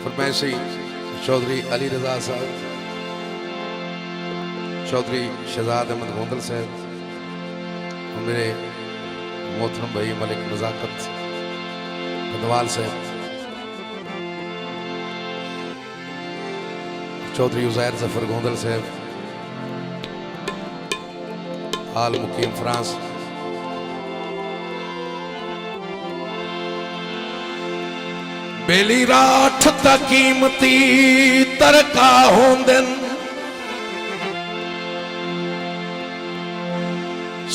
फरमाइशी चौधरी अली रजा साहब, चौधरी शहजाद अहमद गोंदल साहब और मेरे मोहतरम भाई मलिक नजाकत कदवाल साहब, चौधरी उजैर जफर गोंदल साहब, हाल मुकीम फ्रांस, बेली राठ ता कीमती तरका होंदन,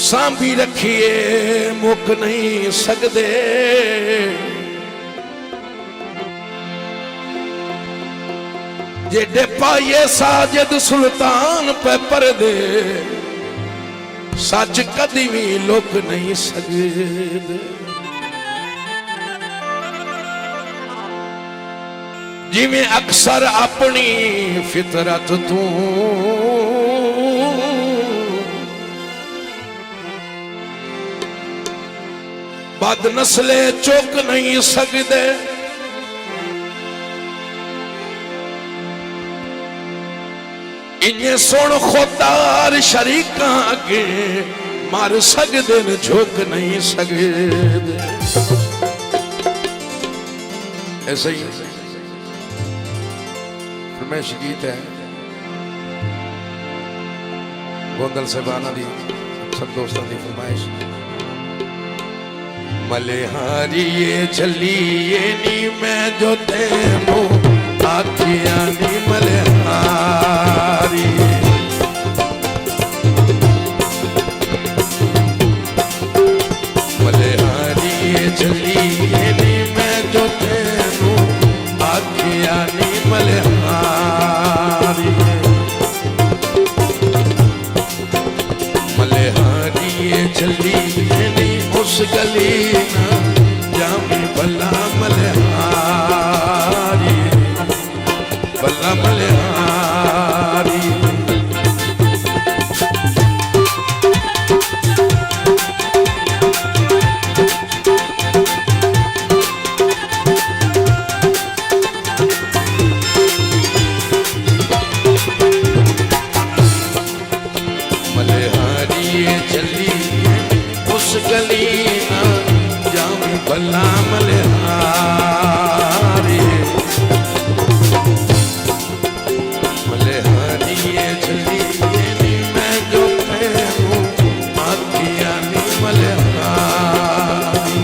सांभी रखिए मुक नहीं सकदे, जेडे पाइए साजिद सुल्तान पे परदे, सच कदी भी लुक नहीं सकदे। जिमें अक्सर अपनी फितरत तू बद नस्ले चुक नहीं सकदे, इन्हें सुन खुदार शरीका अगे मर सकदे न झुक नहीं सकदे। ऐसे ही फरमाइश गीत है गोंदल साहबाना दी सब दोस्तों की फरमाइश। मलेहारिए चलिए नी मैं जो तेनू आखिया नी मलेहारी, मलेहारिए चलिए नी मैं जो तेनू आखिया नी मलेहारी, मलेहारिए चलिए नी उस गली ना जामी भला मलेहारी, भला मलेहारी। मलेहारिए चली उस गली ना जामी भला मलेहारी, मलेहारिए चली नी मैं जो तेनू आखिया नी मलेहारी।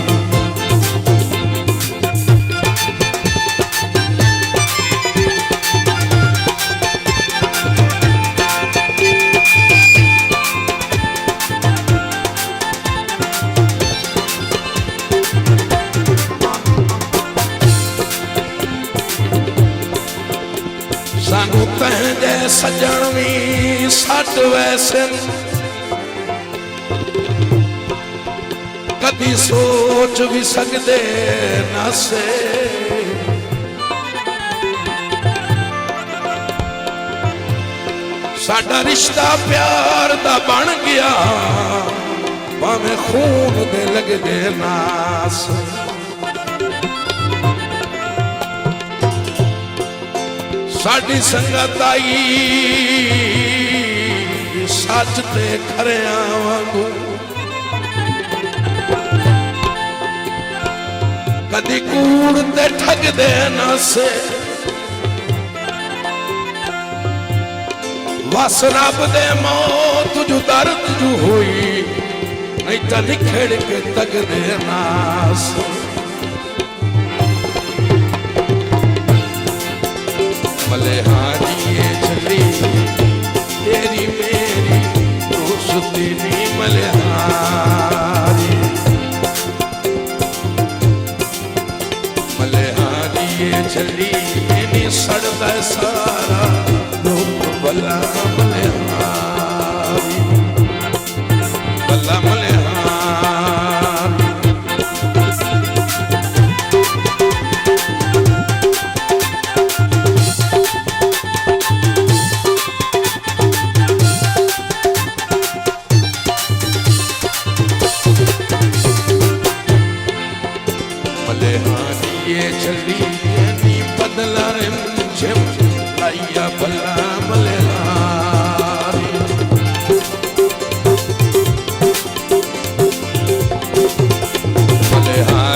सानू तहजे सजन भी सट वैसे कदी सोच भी सकदे नासे, साडा रिश्ता प्यार दा बन गया भावें खून दे लगदे नास। साडी संगत आई सच ते खरिया वांगू, कदी कूड़ ते ठगदे ना से, वस रब दे मौत जू दर्द जू हुई नहीं तो निखड़ के तगदे नास। मलेहारिए चली तेरी मेरी दोस्ती नी मलेहारी, मलेहारिए चली नी सड़दा सारा लोग भला मलेहारी, भला मलेहारी। मलेहारिए चली नी बदला रे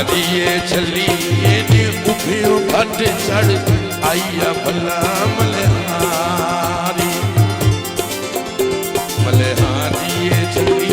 मल्हारिए छलिए नी उभियो भट चढ़ आइया भला मल्हारी मल्हारिए छलिए